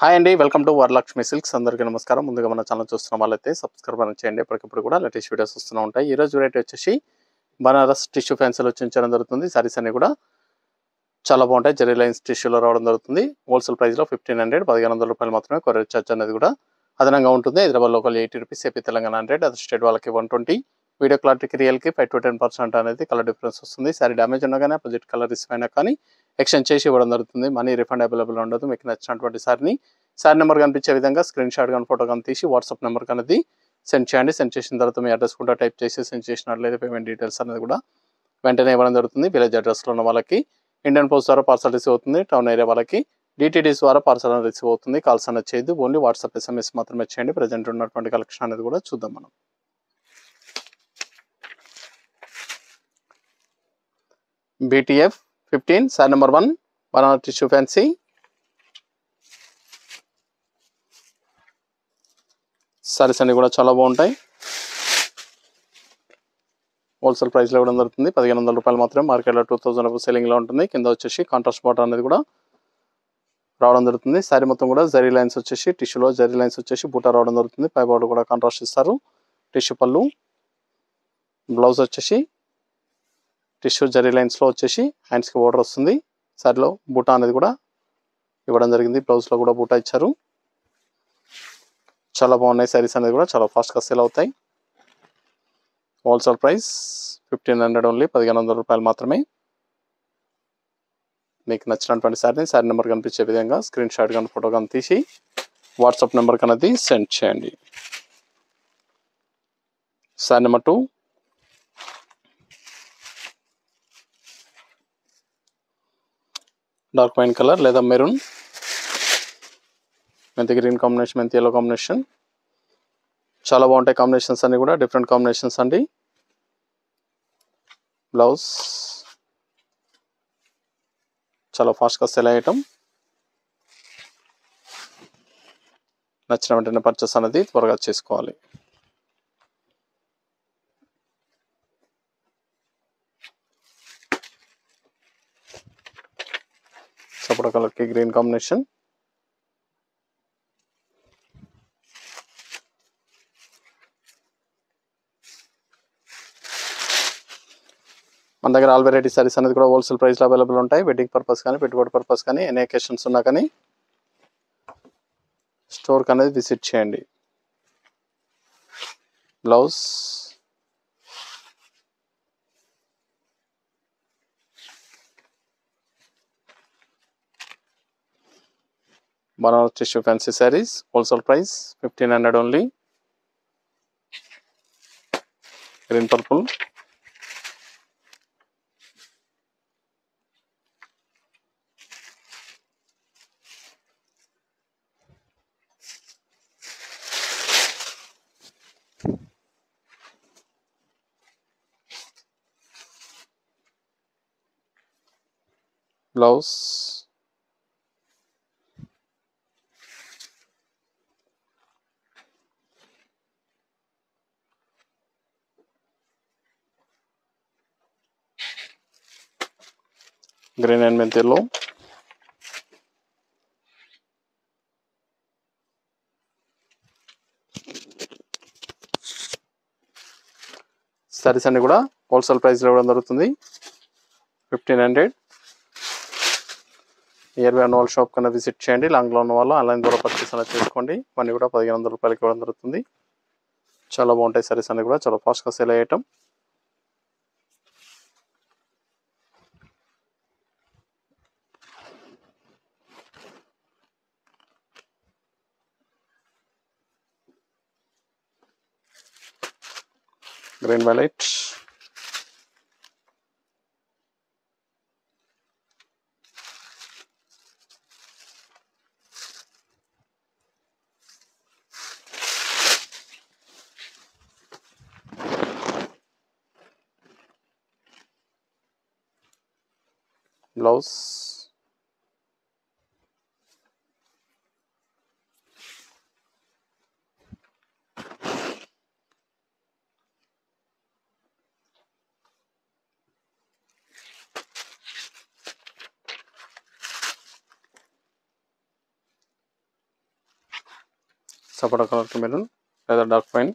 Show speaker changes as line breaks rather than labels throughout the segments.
Hi అండి, welcome to Varalakshmi silks. అందరికీ నమస్కారం. ముందుగా మన ఛానల్ చూస్తున్న వాళ్ళైతే సబ్స్క్రైబ్ చేయండి. ఎప్పటికప్పుడు కూడా లేటెస్ట్ వీడియోస్ వస్తూ ఉంటాయి. ఈ రోజు వెరైటీ వచ్చేసి బనారస్ టిష్యూ ఫ్యాన్సీలో చూపించడం జరుగుతుంది. సారీస్ అన్ని కూడా చాలా బాగుంటాయి. జెరీ లైన్స్ టిష్యూలో రావడం జరుగుతుంది. హోల్సేల్ ప్రైస్లో 1500 రూపాయలు మాత్రమే. కొరియర్ ఛార్జ్ అనేది కూడా అదనంగా ఉంటుంది. Hyderabad local 80 rupees, AP Telangana 100, other state వాళ్ళకి 120. వీడియో క్లారిటీకి రియల్కి 5 to 10% అనేది కలర్ డిఫరెన్స్ వస్తుంది. సారీ డ్యామేజ్ ఉన్నా కానీ అపోజిట్ కలర్ రిసీవ్ అయినా కానీ ఎక్స్చేంజ్ చేసి ఇవ్వడం జరుగుతుంది. మనీ రిఫండ్ అవైలబుల్ ఉండదు. మీకు నచ్చినటువంటి సారీని సారీ నెంబర్ కనిపించే విధంగా స్క్రీన్ షాట్ కానీ ఫోటో కానీ తీసి వాట్సాప్ నెంబర్ అనేది సెండ్ చేయండి. సెండ్ చేసిన తర్వాత మీ అడ్రస్ కూడా టైప్ చేసి సెండ్ చేసినట్లయితే పేమెంట్ డీటెయిల్స్ అనేది కూడా వెంటనే ఇవ్వడం జరుగుతుంది. విలేజ్ అడ్రస్లో ఉన్న వాళ్ళకి ఇండియన్ పోస్ట్ ద్వారా పార్సల్ రిసీవ్ అవుతుంది. టౌన్ ఏరియా వాళ్ళకి డిటిడిస్ ద్వారా పార్సల్ రిసీవ్ అవుతుంది. కాల్స్ అనేది చేయదు, ఓన్లీ వాట్సాప్ SMS మాత్రమే చేయండి. ప్రజెంట్ ఉన్నటువంటి కలెక్షన్ అనేది కూడా చూద్దాం మనం. BTF 15 sorry number 1 Banaras tissue fancy. Saris అన్ని కూడా చాలా బాగుంటాయి. హోల్సేల్ ప్రైస్లో ఇవ్వడం జరుగుతుంది. 1500 రూపాయలు మాత్రమే. మార్కెట్లో 2000 సెల్లింగ్లో ఉంటుంది. కింద వచ్చేసి కాంట్రాస్ట్ బార్డర్ అనేది కూడా రావడం జరుగుతుంది. సారీ మొత్తం కూడా జరీ లైన్స్ వచ్చేసి టిష్యూలో జరీ లైన్స్ వచ్చేసి బూటా రావడం జరుగుతుంది. పై బార్డర్ కూడా కాంట్రాస్ట్ ఇస్తారు. టిష్యూ పళ్ళు, బ్లౌజ్ వచ్చేసి టిష్యూ జరీ లైన్స్లో వచ్చేసి హ్యాండ్స్కి బోర్డర్ వస్తుంది. సారీలో బూటా అనేది కూడా ఇవ్వడం జరిగింది. బ్లౌజ్లో కూడా బూటా ఇచ్చారు. చాలా బాగున్నాయి. సారీస్ అనేది కూడా చాలా ఫాస్ట్గా సేల్ అవుతాయి. హోల్సేల్ ప్రైస్ 1500 ఓన్లీ, 1500 రూపాయలు మాత్రమే. మీకు నచ్చినటువంటి సారీని సారీ నెంబర్ కనిపించే విధంగా స్క్రీన్ షాట్ కానీ ఫోటో కానీ తీసి వాట్సాప్ నెంబర్ అనేది సెండ్ చేయండి. Sorry number 2 dark wine colour లేదా మెరూన్, మెంతి గ్రీన్ కాంబినేషన్, మెంతి ఎల్లో కాంబినేషన్. చాలా బాగుంటాయి కాంబినేషన్స్ అన్ని కూడా, డిఫరెంట్ కాంబినేషన్స్ అండి. బ్లౌజ్ చాలా ఫాస్ట్గా సెల్ అయ్యటం. నచ్చిన వెంటనే పర్చేస్ అనేది త్వరగా చేసుకోవాలి. సపోటా కలర్కి గ్రీన్ కాంబినేషన్. మన దగ్గర ఆల్ వెరైటీ సారీస్ అనేది కూడా హోల్సేల్ ప్రైస్లో అవైలబుల్ ఉంటాయి. వెడ్డింగ్ పర్పస్ కానీ, పెట్టుబడి పర్పస్ కానీ, ఎనీ అకేషన్స్ ఉన్నా కానీ స్టోర్కి అనేది విజిట్ చేయండి. Blouse Banaras tissue fancy saris. Wholesale price 1500 only. Green purple, blouse green and మెంతి ఎల్లో. సారీస్ అన్ని కూడా హోల్సేల్ ప్రైస్లో ఇవ్వడం జరుగుతుంది. 1500. నియర్ బై ఉన్న వాళ్ళ షాప్ కన్నా విజిట్ చేయండి. లాంగ్లో ఉన్న వాళ్ళు ఆన్లైన్ ద్వారా పర్చేస్ అనేది చేసుకోండి. మనీ కూడా 1500 రూపాయలకి ఇవ్వడం జరుగుతుంది. చాలా బాగుంటాయి సారీస్ అన్ని కూడా, చాలా ఫాస్ట్గా సేల్ అయ్యటం. గ్రీన్ వైలెట్, బ్లౌజ్ సపోటా కలర్ మెరూన్ లేదా డార్క్ వైన్.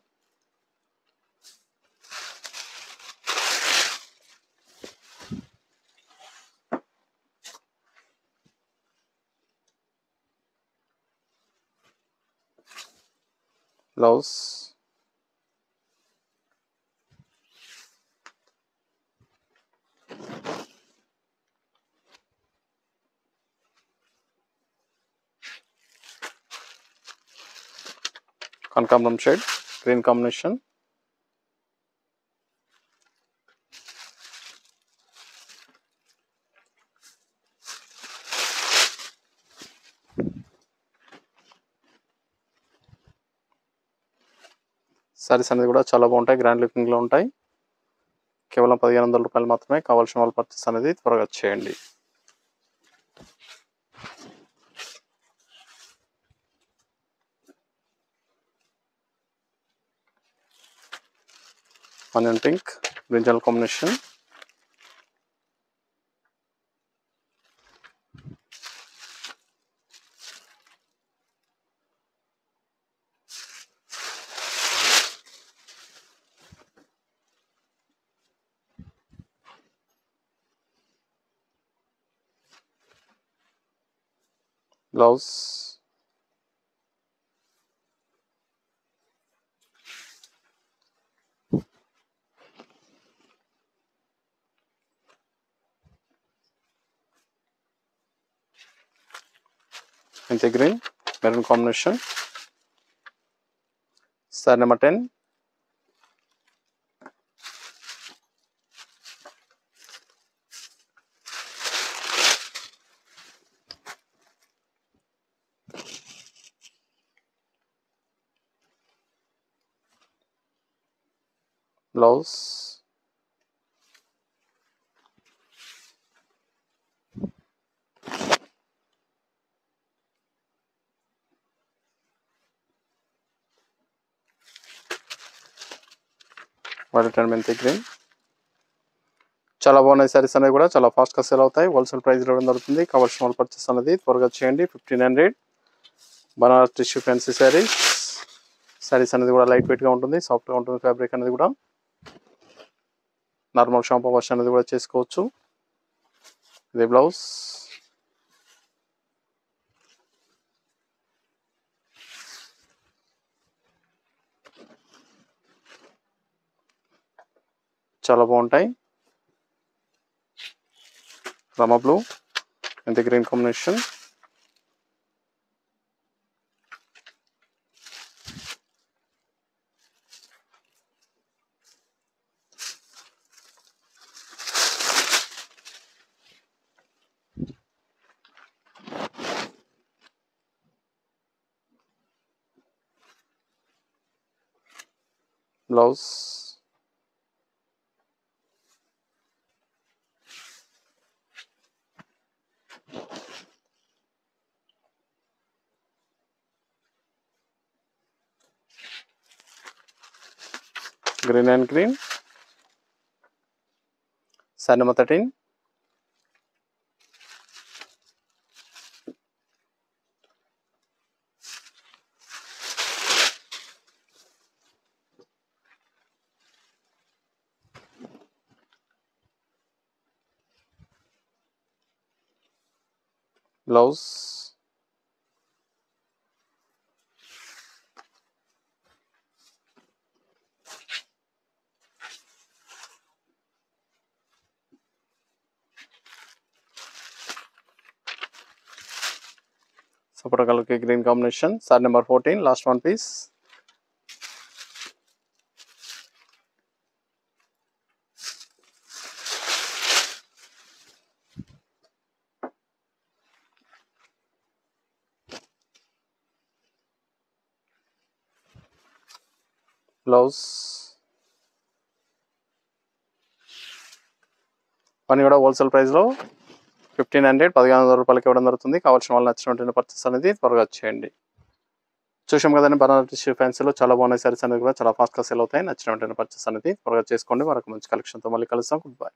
బ్లౌజ్ కనకాంబరం షేడ్ గ్రీన్ కాంబినేషన్. సారీస్ అనేది కూడా చాలా బాగుంటాయి, గ్రాండ్ లుకింగ్లో ఉంటాయి. కేవలం 1500 రూపాయలు మాత్రమే. కావాల్సిన వాళ్ళు పర్చేస్ అనేది త్వరగా చేయండి. Onion pink brinjal combination. Blouse ఇంతే green maroon combination. Sorry number 10. Blouse white and methi green. చాలా బాగున్నాయి సారీస్ అనేది కూడా చాలా ఫాస్ట్గా సేల్ అవుతాయి. హోల్సేల్ ప్రైస్ ఇవ్వడం జరుగుతుంది. కావాల్సిన వాళ్ళు పర్చేస్ అనేది త్వరగా చేయండి. 1500 బనారస్ టిష్యూ ఫ్యాన్సీ సారీస్ అనేది కూడా లైట్ వెయిట్గా ఉంటుంది, సాఫ్ట్గా ఉంటుంది. ఫ్యాబ్రిక్ అనేది కూడా నార్మల్ షాంపూ వాష్ అనేది కూడా చేసుకోవచ్చు. ఇది బ్లౌజ్. చాలా బాగుంటాయి. Rama blue and green combination. Blouse green and green. Sorry number 13. Blouse సపోటా కలర్ కి green combination. Sorry number 14 last one piece. Blouse పని కూడా హోల్సేల్ ప్రైస్లో 1500 1500 రూపాయలకి ఇవ్వడం జరుగుతుంది. కావాల్సిన వాళ్ళు నచ్చినటువంటి పర్చేస్ అనేది త్వరగా చేయండి. చూసాం కదండి, బనారస్ టిష్యూ ఫ్యాన్సీలో చాలా బాగున్నాయి సారీస్ అనేది కూడా చాలా ఫాస్ట్గా సేల్ అవుతాయి. నచ్చినటువంటి పర్చేస్ అనేది త్వరగా చేసుకోండి. మరొక మంచి కలెక్షన్తో మళ్ళీ కలుస్తాం. Good bye.